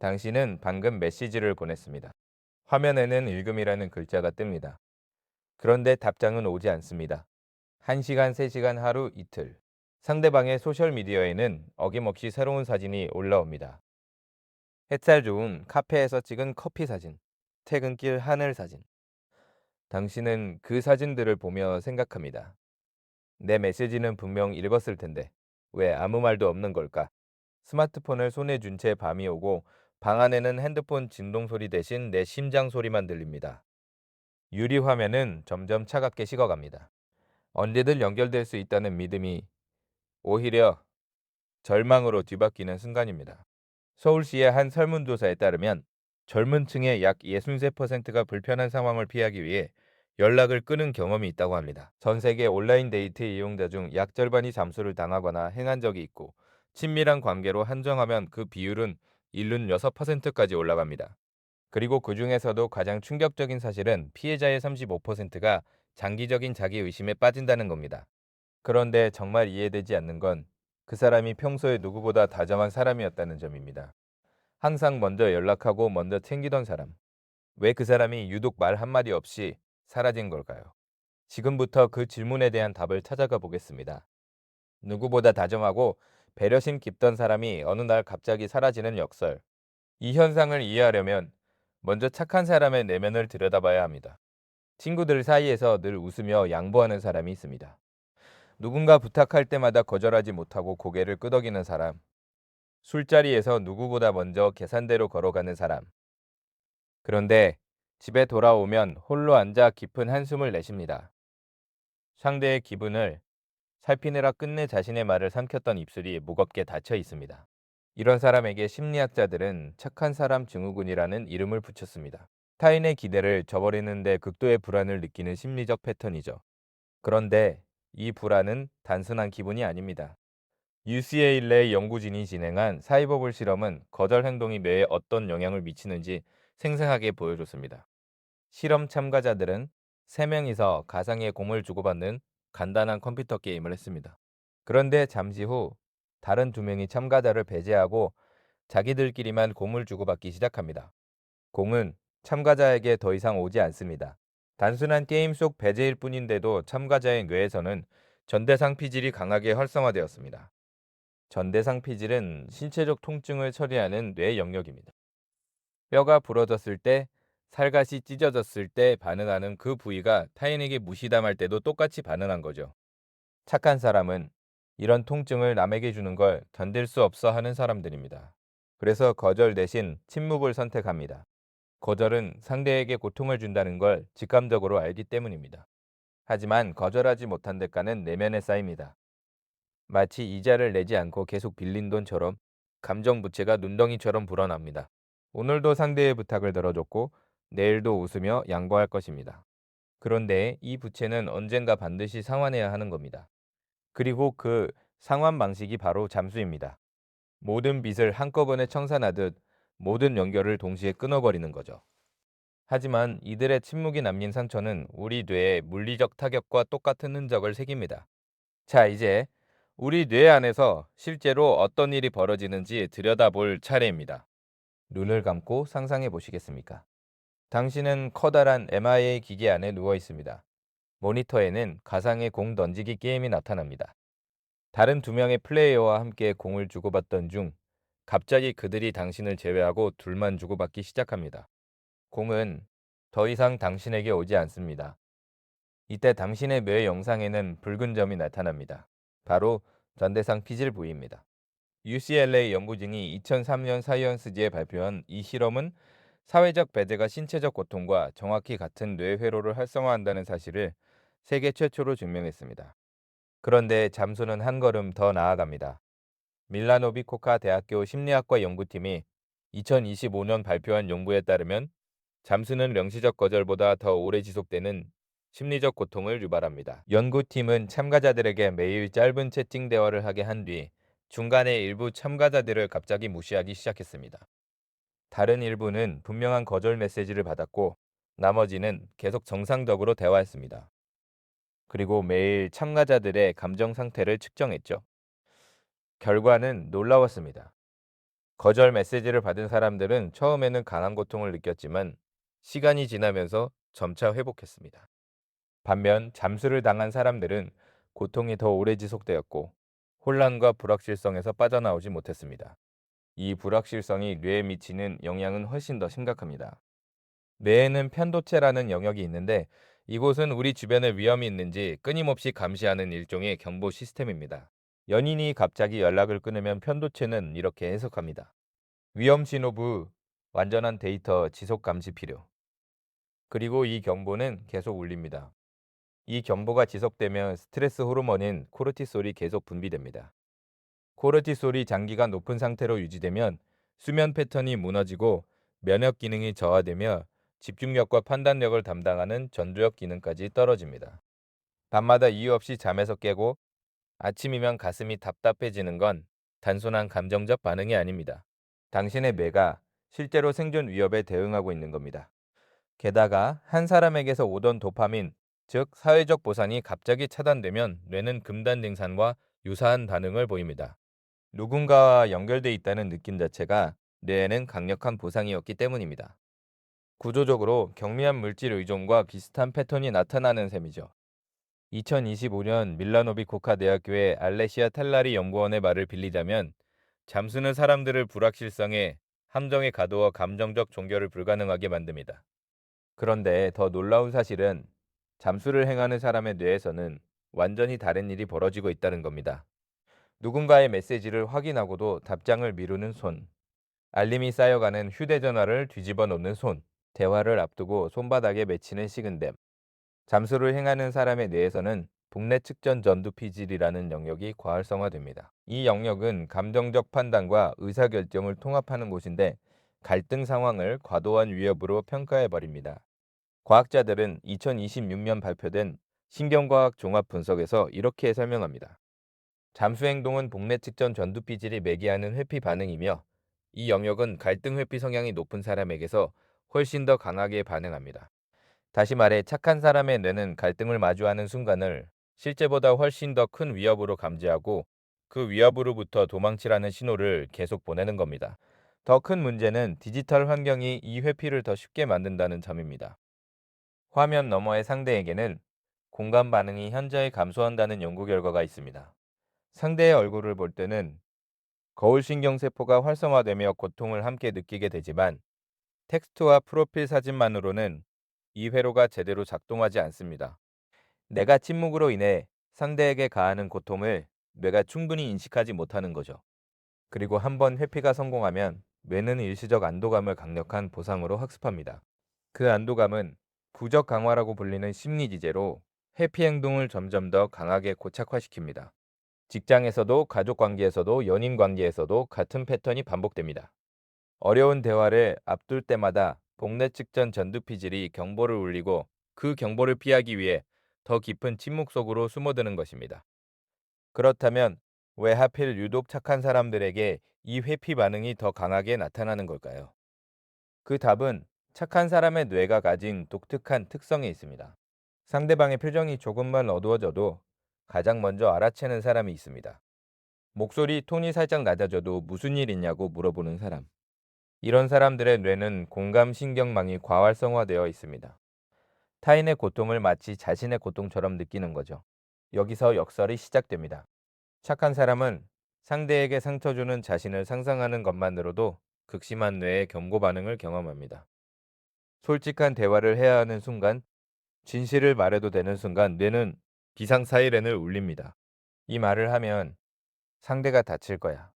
당신은 방금 메시지를 보냈습니다. 화면에는 읽음이라는 글자가 뜹니다. 그런데 답장은 오지 않습니다. 1시간, 3시간, 하루, 이틀. 상대방의 소셜미디어에는 어김없이 새로운 사진이 올라옵니다. 햇살 좋은 카페에서 찍은 커피 사진, 퇴근길 하늘 사진. 당신은 그 사진들을 보며 생각합니다. 내 메시지는 분명 읽었을 텐데 왜 아무 말도 없는 걸까? 스마트폰을 손에 쥔 채 밤이 오고 방 안에는 핸드폰 진동 소리 대신 내 심장 소리만 들립니다. 유리 화면은 점점 차갑게 식어갑니다. 언제든 연결될 수 있다는 믿음이 오히려 절망으로 뒤바뀌는 순간입니다. 서울시의 한 설문조사에 따르면 젊은 층의 약 63%가 불편한 상황을 피하기 위해 연락을 끊은 경험이 있다고 합니다. 전 세계 온라인 데이트 이용자 중 약 절반이 잠수를 당하거나 행한 적이 있고 친밀한 관계로 한정하면 그 비율은 76%까지 올라갑니다. 그리고 그 중에서도 가장 충격적인 사실은 피해자의 35%가 장기적인 자기의심에 빠진다는 겁니다. 그런데 정말 이해되지 않는 건 그 사람이 평소에 누구보다 다정한 사람이었다는 점입니다. 항상 먼저 연락하고 먼저 챙기던 사람. 왜 그 사람이 유독 말 한마디 없이 사라진 걸까요? 지금부터 그 질문에 대한 답을 찾아가 보겠습니다. 누구보다 다정하고 배려심 깊던 사람이 어느 날 갑자기 사라지는 역설. 이 현상을 이해하려면 먼저 착한 사람의 내면을 들여다봐야 합니다. 친구들 사이에서 늘 웃으며 양보하는 사람이 있습니다. 누군가 부탁할 때마다 거절하지 못하고 고개를 끄덕이는 사람. 술자리에서 누구보다 먼저 계산대로 걸어가는 사람. 그런데 집에 돌아오면 홀로 앉아 깊은 한숨을 내쉽니다. 상대의 기분을 살피느라 끝내 자신의 말을 삼켰던 입술이 무겁게 닫혀 있습니다. 이런 사람에게 심리학자들은 착한 사람 증후군이라는 이름을 붙였습니다. 타인의 기대를 저버리는데 극도의 불안을 느끼는 심리적 패턴이죠. 그런데 이 불안은 단순한 기분이 아닙니다. UCLA 연구진이 진행한 사이버볼 실험은 거절 행동이 뇌에 어떤 영향을 미치는지 생생하게 보여줬습니다. 실험 참가자들은 3명이서 가상의 공을 주고받는 간단한 컴퓨터 게임을 했습니다. 그런데 잠시 후 다른 2명이 참가자를 배제하고 자기들끼리만 공을 주고받기 시작합니다. 공은 참가자에게 더 이상 오지 않습니다. 단순한 게임 속 배제일 뿐인데도 참가자의 뇌에서는 전대상 피질이 강하게 활성화되었습니다. 전대상 피질은 신체적 통증을 처리하는 뇌 영역입니다. 뼈가 부러졌을 때, 살갗이 찢어졌을 때 반응하는 그 부위가 타인에게 무시당할 때도 똑같이 반응한 거죠. 착한 사람은 이런 통증을 남에게 주는 걸 견딜 수 없어 하는 사람들입니다. 그래서 거절 대신 침묵을 선택합니다. 거절은 상대에게 고통을 준다는 걸 직감적으로 알기 때문입니다. 하지만 거절하지 못한 대가는 내면에 쌓입니다. 마치 이자를 내지 않고 계속 빌린 돈처럼 감정 부채가 눈덩이처럼 불어납니다. 오늘도 상대의 부탁을 들어줬고 내일도 웃으며 양보할 것입니다. 그런데 이 부채는 언젠가 반드시 상환해야 하는 겁니다. 그리고 그 상환 방식이 바로 잠수입니다. 모든 빚을 한꺼번에 청산하듯 모든 연결을 동시에 끊어버리는 거죠. 하지만 이들의 침묵이 남긴 상처는 우리 뇌의 물리적 타격과 똑같은 흔적을 새깁니다. 자, 이제 우리 뇌 안에서 실제로 어떤 일이 벌어지는지 들여다볼 차례입니다. 눈을 감고 상상해 보시겠습니까? 당신은 커다란 MIA 기계 안에 누워 있습니다. 모니터에는 가상의 공 던지기 게임이 나타납니다. 다른 2명의 플레이어와 함께 공을 주고받던 중 갑자기 그들이 당신을 제외하고 둘만 주고받기 시작합니다. 공은 더 이상 당신에게 오지 않습니다. 이때 당신의 뇌 영상에는 붉은 점이 나타납니다. 바로 전대상 피질 부위입니다. UCLA 연구진이 2003년 사이언스지에 발표한 이 실험은 사회적 배제가 신체적 고통과 정확히 같은 뇌 회로를 활성화한다는 사실을 세계 최초로 증명했습니다. 그런데 잠수는 한 걸음 더 나아갑니다. 밀라노비코카 대학교 심리학과 연구팀이 2025년 발표한 연구에 따르면 잠수는 명시적 거절보다 더 오래 지속되는 심리적 고통을 유발합니다. 연구팀은 참가자들에게 매일 짧은 채팅 대화를 하게 한 뒤 중간에 일부 참가자들을 갑자기 무시하기 시작했습니다. 다른 일부는 분명한 거절 메시지를 받았고 나머지는 계속 정상적으로 대화했습니다. 그리고 매일 참가자들의 감정 상태를 측정했죠. 결과는 놀라웠습니다. 거절 메시지를 받은 사람들은 처음에는 강한 고통을 느꼈지만 시간이 지나면서 점차 회복했습니다. 반면 잠수를 당한 사람들은 고통이 더 오래 지속되었고 혼란과 불확실성에서 빠져나오지 못했습니다. 이 불확실성이 뇌에 미치는 영향은 훨씬 더 심각합니다. 뇌에는 편도체라는 영역이 있는데 이곳은 우리 주변에 위험이 있는지 끊임없이 감시하는 일종의 경보 시스템입니다. 연인이 갑자기 연락을 끊으면 편도체는 이렇게 해석합니다. 위험 신호부, 완전한 데이터 지속 감시 필요. 그리고 이 경보는 계속 울립니다. 이 경보가 지속되면 스트레스 호르몬인 코르티솔이 계속 분비됩니다. 코르티솔이 장기간 높은 상태로 유지되면 수면 패턴이 무너지고 면역 기능이 저하되며 집중력과 판단력을 담당하는 전두엽 기능까지 떨어집니다. 밤마다 이유 없이 잠에서 깨고 아침이면 가슴이 답답해지는 건 단순한 감정적 반응이 아닙니다. 당신의 뇌가 실제로 생존 위협에 대응하고 있는 겁니다. 게다가 한 사람에게서 오던 도파민, 즉 사회적 보상이 갑자기 차단되면 뇌는 금단 증산과 유사한 반응을 보입니다. 누군가와 연결돼 있다는 느낌 자체가 뇌에는 강력한 보상이었기 때문입니다. 구조적으로 경미한 물질 의존과 비슷한 패턴이 나타나는 셈이죠. 2025년 밀라노비 코카 대학교의 알레시아 텔라리 연구원의 말을 빌리자면 잠수는 사람들을 불확실성에 함정에 가두어 감정적 종결을 불가능하게 만듭니다. 그런데 더 놀라운 사실은 잠수를 행하는 사람의 뇌에서는 완전히 다른 일이 벌어지고 있다는 겁니다. 누군가의 메시지를 확인하고도 답장을 미루는 손, 알림이 쌓여가는 휴대전화를 뒤집어 놓는 손, 대화를 앞두고 손바닥에 맺히는 식은땀. 잠수를 행하는 사람의 뇌에서는 복내 측전 전두피질이라는 영역이 과활성화됩니다. 이 영역은 감정적 판단과 의사결정을 통합하는 곳인데 갈등 상황을 과도한 위협으로 평가해 버립니다. 과학자들은 2026년 발표된 신경과학 종합 분석에서 이렇게 설명합니다. 잠수 행동은 복내 측전 전두피질이 매개하는 회피 반응이며 이 영역은 갈등 회피 성향이 높은 사람에게서 훨씬 더 강하게 반응합니다. 다시 말해 착한 사람의 뇌는 갈등을 마주하는 순간을 실제보다 훨씬 더 큰 위협으로 감지하고 그 위협으로부터 도망치라는 신호를 계속 보내는 겁니다. 더 큰 문제는 디지털 환경이 이 회피를 더 쉽게 만든다는 점입니다. 화면 너머의 상대에게는 공감 반응이 현저히 감소한다는 연구 결과가 있습니다. 상대의 얼굴을 볼 때는 거울신경세포가 활성화되며 고통을 함께 느끼게 되지만 텍스트와 프로필 사진만으로는 이 회로가 제대로 작동하지 않습니다. 내가 침묵으로 인해 상대에게 가하는 고통을 뇌가 충분히 인식하지 못하는 거죠. 그리고 한번 회피가 성공하면 뇌는 일시적 안도감을 강력한 보상으로 학습합니다. 그 안도감은 부적 강화라고 불리는 심리 지제로 회피 행동을 점점 더 강하게 고착화시킵니다. 직장에서도 가족 관계에서도 연인 관계에서도 같은 패턴이 반복됩니다. 어려운 대화를 앞둘 때마다 복내 측전 전두피질이 경보를 울리고 그 경보를 피하기 위해 더 깊은 침묵 속으로 숨어드는 것입니다. 그렇다면 왜 하필 유독 착한 사람들에게 이 회피 반응이 더 강하게 나타나는 걸까요? 그 답은 착한 사람의 뇌가 가진 독특한 특성에 있습니다. 상대방의 표정이 조금만 어두워져도 가장 먼저 알아채는 사람이 있습니다. 목소리 톤이 살짝 낮아져도 무슨 일 있냐고 물어보는 사람. 이런 사람들의 뇌는 공감신경망이 과활성화되어 있습니다. 타인의 고통을 마치 자신의 고통처럼 느끼는 거죠. 여기서 역설이 시작됩니다. 착한 사람은 상대에게 상처 주는 자신을 상상하는 것만으로도 극심한 뇌의 경고 반응을 경험합니다. 솔직한 대화를 해야 하는 순간, 진실을 말해도 되는 순간 뇌는 비상사이렌을 울립니다. 이 말을 하면 상대가 다칠 거야.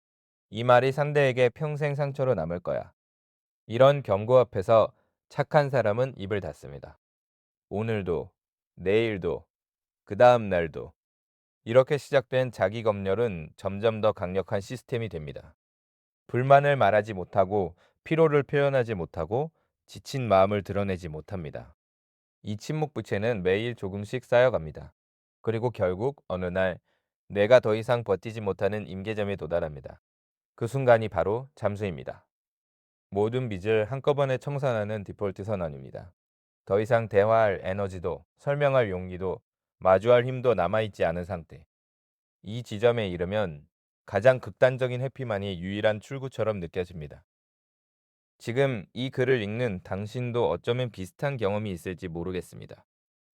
이 말이 상대에게 평생 상처로 남을 거야. 이런 경고 앞에서 착한 사람은 입을 닫습니다. 오늘도, 내일도, 그 다음 날도. 이렇게 시작된 자기 검열은 점점 더 강력한 시스템이 됩니다. 불만을 말하지 못하고 피로를 표현하지 못하고 지친 마음을 드러내지 못합니다. 이 침묵 부채는 매일 조금씩 쌓여갑니다. 그리고 결국 어느 날 내가 더 이상 버티지 못하는 임계점에 도달합니다. 그 순간이 바로 잠수입니다. 모든 빚을 한꺼번에 청산하는 디폴트 선언입니다. 더 이상 대화할 에너지도 설명할 용기도 마주할 힘도 남아있지 않은 상태. 이 지점에 이르면 가장 극단적인 회피만이 유일한 출구처럼 느껴집니다. 지금 이 글을 읽는 당신도 어쩌면 비슷한 경험이 있을지 모르겠습니다.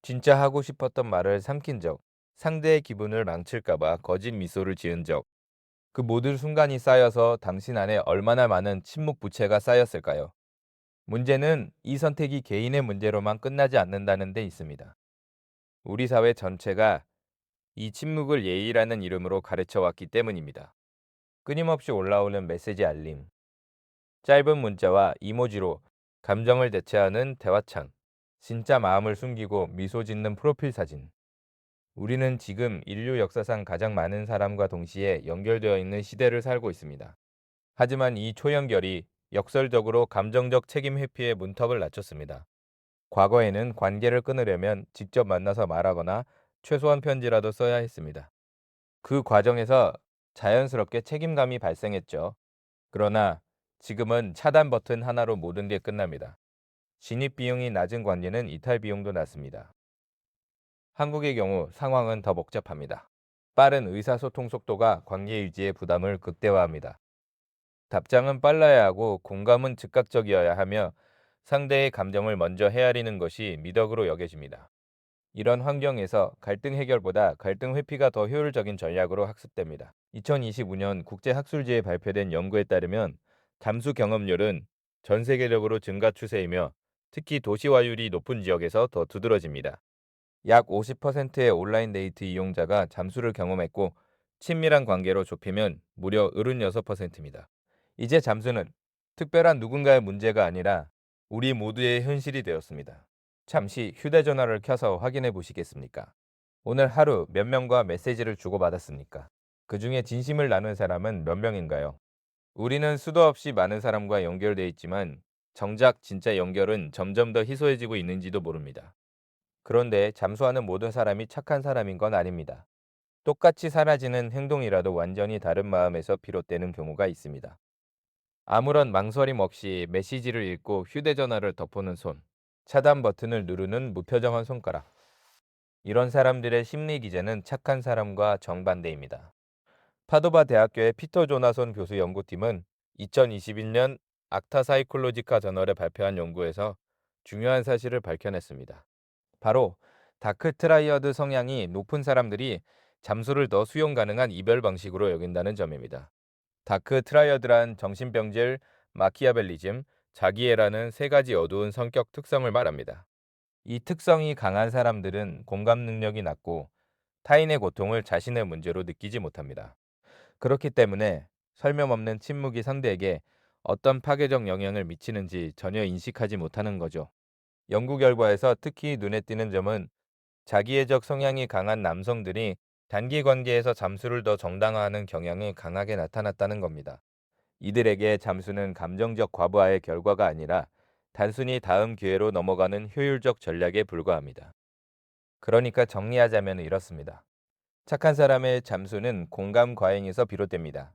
진짜 하고 싶었던 말을 삼킨 적, 상대의 기분을 망칠까봐 거짓 미소를 지은 적, 그 모든 순간이 쌓여서 당신 안에 얼마나 많은 침묵 부채가 쌓였을까요? 문제는 이 선택이 개인의 문제로만 끝나지 않는다는 데 있습니다. 우리 사회 전체가 이 침묵을 예의라는 이름으로 가르쳐 왔기 때문입니다. 끊임없이 올라오는 메시지 알림, 짧은 문자와 이모지로 감정을 대체하는 대화창, 진짜 마음을 숨기고 미소 짓는 프로필 사진. 우리는 지금 인류 역사상 가장 많은 사람과 동시에 연결되어 있는 시대를 살고 있습니다. 하지만 이 초연결이 역설적으로 감정적 책임 회피의 문턱을 낮췄습니다. 과거에는 관계를 끊으려면 직접 만나서 말하거나 최소한 편지라도 써야 했습니다. 그 과정에서 자연스럽게 책임감이 발생했죠. 그러나 지금은 차단 버튼 하나로 모든 게 끝납니다. 진입 비용이 낮은 관계는 이탈 비용도 낮습니다. 한국의 경우 상황은 더 복잡합니다. 빠른 의사소통 속도가 관계 유지의 부담을 극대화합니다. 답장은 빨라야 하고 공감은 즉각적이어야 하며 상대의 감정을 먼저 헤아리는 것이 미덕으로 여겨집니다. 이런 환경에서 갈등 해결보다 갈등 회피가 더 효율적인 전략으로 학습됩니다. 2025년 국제학술지에 발표된 연구에 따르면 잠수 경험률은 전 세계적으로 증가 추세이며 특히 도시화율이 높은 지역에서 더 두드러집니다. 약 50%의 온라인 데이트 이용자가 잠수를 경험했고 친밀한 관계로 좁히면 무려 76%입니다. 이제 잠수는 특별한 누군가의 문제가 아니라 우리 모두의 현실이 되었습니다. 잠시 휴대전화를 켜서 확인해 보시겠습니까? 오늘 하루 몇 명과 메시지를 주고받았습니까? 그 중에 진심을 나눈 사람은 몇 명인가요? 우리는 수도 없이 많은 사람과 연결돼 있지만 정작 진짜 연결은 점점 더 희소해지고 있는지도 모릅니다. 그런데 잠수하는 모든 사람이 착한 사람인 건 아닙니다. 똑같이 사라지는 행동이라도 완전히 다른 마음에서 비롯되는 경우가 있습니다. 아무런 망설임 없이 메시지를 읽고 휴대전화를 덮어놓은 손, 차단 버튼을 누르는 무표정한 손가락. 이런 사람들의 심리 기제는 착한 사람과 정반대입니다. 파도바 대학교의 피터 조나손 교수 연구팀은 2021년 악타 사이콜로지카 저널에 발표한 연구에서 중요한 사실을 밝혀냈습니다. 바로 다크 트라이어드 성향이 높은 사람들이 잠수를 더 수용 가능한 이별 방식으로 여긴다는 점입니다. 다크 트라이어드란 정신병질, 마키아벨리즘, 자기애라는 세 가지 어두운 성격 특성을 말합니다. 이 특성이 강한 사람들은 공감 능력이 낮고 타인의 고통을 자신의 문제로 느끼지 못합니다. 그렇기 때문에 설명 없는 침묵이 상대에게 어떤 파괴적 영향을 미치는지 전혀 인식하지 못하는 거죠. 연구 결과에서 특히 눈에 띄는 점은 자기애적 성향이 강한 남성들이 단기 관계에서 잠수를 더 정당화하는 경향이 강하게 나타났다는 겁니다. 이들에게 잠수는 감정적 과부하의 결과가 아니라 단순히 다음 기회로 넘어가는 효율적 전략에 불과합니다. 그러니까 정리하자면 이렇습니다. 착한 사람의 잠수는 공감 과잉에서 비롯됩니다.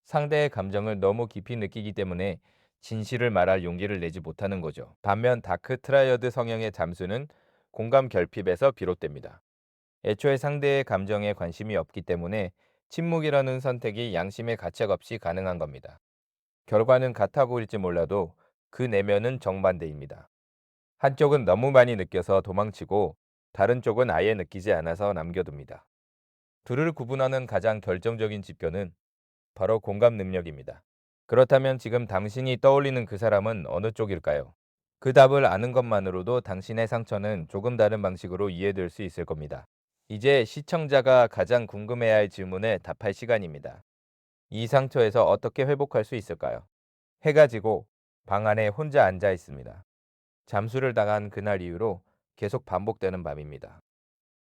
상대의 감정을 너무 깊이 느끼기 때문에 진실을 말할 용기를 내지 못하는 거죠. 반면 다크 트라이어드 성향의 잠수는 공감 결핍에서 비롯됩니다. 애초에 상대의 감정에 관심이 없기 때문에 침묵이라는 선택이 양심의 가책 없이 가능한 겁니다. 결과는 같아 보일지 몰라도 그 내면은 정반대입니다. 한쪽은 너무 많이 느껴서 도망치고 다른 쪽은 아예 느끼지 않아서 남겨둡니다. 둘을 구분하는 가장 결정적인 지표는 바로 공감 능력입니다. 그렇다면 지금 당신이 떠올리는 그 사람은 어느 쪽일까요? 그 답을 아는 것만으로도 당신의 상처는 조금 다른 방식으로 이해될 수 있을 겁니다. 이제 시청자가 가장 궁금해야 할 질문에 답할 시간입니다. 이 상처에서 어떻게 회복할 수 있을까요? 해가 지고 방 안에 혼자 앉아 있습니다. 잠수를 당한 그날 이후로 계속 반복되는 밤입니다.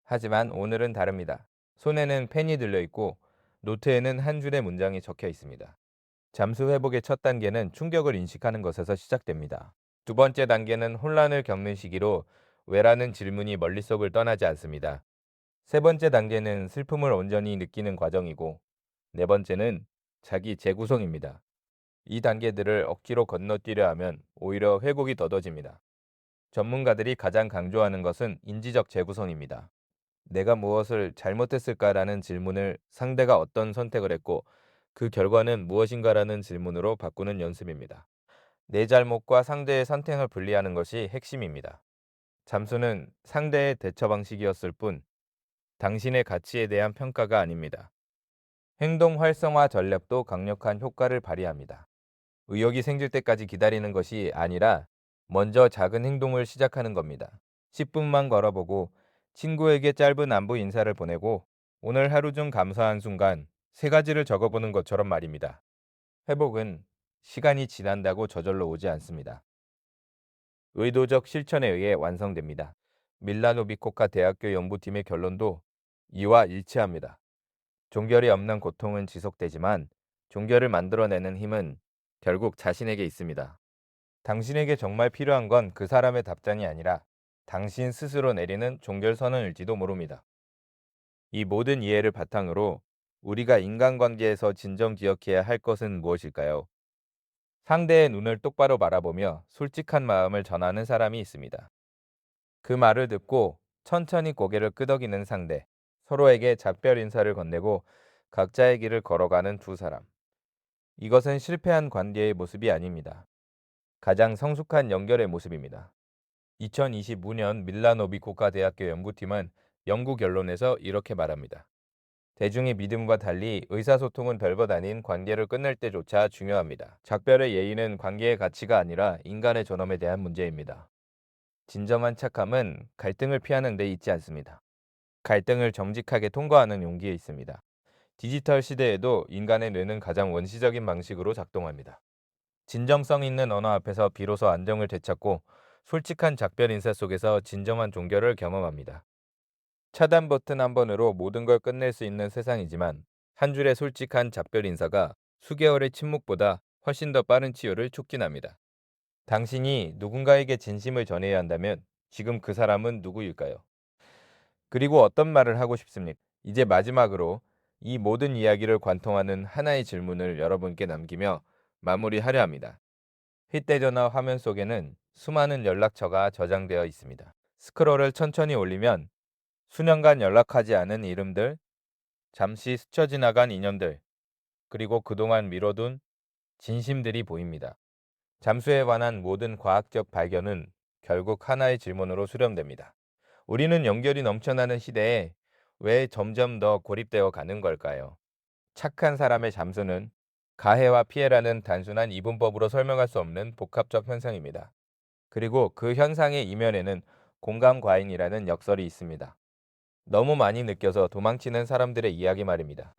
하지만 오늘은 다릅니다. 손에는 펜이 들려 있고 노트에는 한 줄의 문장이 적혀 있습니다. 잠수 회복의 첫 단계는 충격을 인식하는 것에서 시작됩니다. 두 번째 단계는 혼란을 겪는 시기로 왜라는 질문이 머릿속을 떠나지 않습니다. 세 번째 단계는 슬픔을 온전히 느끼는 과정이고 네 번째는 자기 재구성입니다. 이 단계들을 억지로 건너뛰려 하면 오히려 회복이 더뎌집니다. 전문가들이 가장 강조하는 것은 인지적 재구성입니다. 내가 무엇을 잘못했을까라는 질문을 상대가 어떤 선택을 했고 그 결과는 무엇인가라는 질문으로 바꾸는 연습입니다. 내 잘못과 상대의 선택을 분리하는 것이 핵심입니다. 잠수는 상대의 대처 방식이었을 뿐 당신의 가치에 대한 평가가 아닙니다. 행동 활성화 전략도 강력한 효과를 발휘합니다. 의욕이 생길 때까지 기다리는 것이 아니라 먼저 작은 행동을 시작하는 겁니다. 10분만 걸어보고 친구에게 짧은 안부 인사를 보내고 오늘 하루 중 감사한 순간 세 가지를 적어보는 것처럼 말입니다. 회복은 시간이 지난다고 저절로 오지 않습니다. 의도적 실천에 의해 완성됩니다. 밀라노비코카 대학교 연구팀의 결론도 이와 일치합니다. 종결이 없는 고통은 지속되지만 종결을 만들어내는 힘은 결국 자신에게 있습니다. 당신에게 정말 필요한 건 그 사람의 답장이 아니라 당신 스스로 내리는 종결 선언일지도 모릅니다. 이 모든 이해를 바탕으로 우리가 인간관계에서 진정 기억해야 할 것은 무엇일까요? 상대의 눈을 똑바로 바라보며 솔직한 마음을 전하는 사람이 있습니다. 그 말을 듣고 천천히 고개를 끄덕이는 상대, 서로에게 작별 인사를 건네고 각자의 길을 걸어가는 두 사람. 이것은 실패한 관계의 모습이 아닙니다. 가장 성숙한 연결의 모습입니다. 2025년 밀라노비코카 대학교 연구팀은 연구 결론에서 이렇게 말합니다. 대중의 믿음과 달리 의사소통은 별것 아닌 관계를 끝낼 때조차 중요합니다. 작별의 예의는 관계의 가치가 아니라 인간의 존엄에 대한 문제입니다. 진정한 착함은 갈등을 피하는 데 있지 않습니다. 갈등을 정직하게 통과하는 용기에 있습니다. 디지털 시대에도 인간의 뇌는 가장 원시적인 방식으로 작동합니다. 진정성 있는 언어 앞에서 비로소 안정을 되찾고 솔직한 작별 인사 속에서 진정한 종결을 경험합니다. 차단 버튼 한 번으로 모든 걸 끝낼 수 있는 세상이지만 한 줄의 솔직한 작별 인사가 수개월의 침묵보다 훨씬 더 빠른 치유를 촉진합니다. 당신이 누군가에게 진심을 전해야 한다면 지금 그 사람은 누구일까요? 그리고 어떤 말을 하고 싶습니까? 이제 마지막으로 이 모든 이야기를 관통하는 하나의 질문을 여러분께 남기며 마무리하려 합니다. 휴대전화 화면 속에는 수많은 연락처가 저장되어 있습니다. 스크롤을 천천히 올리면 수년간 연락하지 않은 이름들, 잠시 스쳐 지나간 인연들, 그리고 그동안 미뤄둔 진심들이 보입니다. 잠수에 관한 모든 과학적 발견은 결국 하나의 질문으로 수렴됩니다. 우리는 연결이 넘쳐나는 시대에 왜 점점 더 고립되어 가는 걸까요? 착한 사람의 잠수는 가해와 피해라는 단순한 이분법으로 설명할 수 없는 복합적 현상입니다. 그리고 그 현상의 이면에는 공감 과잉이라는 역설이 있습니다. 너무 많이 느껴서 도망치는 사람들의 이야기 말입니다.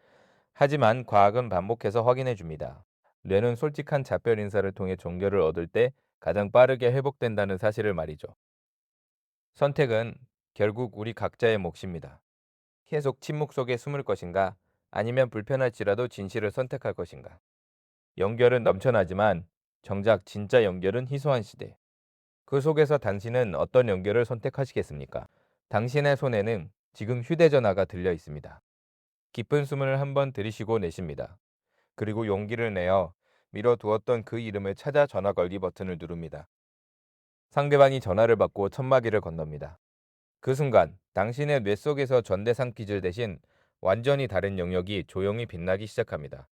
하지만 과학은 반복해서 확인해 줍니다. 뇌는 솔직한 작별 인사를 통해 종교를 얻을 때 가장 빠르게 회복된다는 사실을 말이죠. 선택은 결국 우리 각자의 몫입니다. 계속 침묵 속에 숨을 것인가, 아니면 불편할지라도 진실을 선택할 것인가. 연결은 넘쳐나지만 정작 진짜 연결은 희소한 시대. 그 속에서 당신은 어떤 연결을 선택하시겠습니까? 당신의 손에는 지금 휴대전화가 들려 있습니다. 깊은 숨을 한번 들이쉬고 내쉽니다. 그리고 용기를 내어 미뤄두었던 그 이름을 찾아 전화 걸기 버튼을 누릅니다. 상대방이 전화를 받고 천마기를 건넙니다. 그 순간 당신의 뇌 속에서 전대상 퀴즈 대신 완전히 다른 영역이 조용히 빛나기 시작합니다.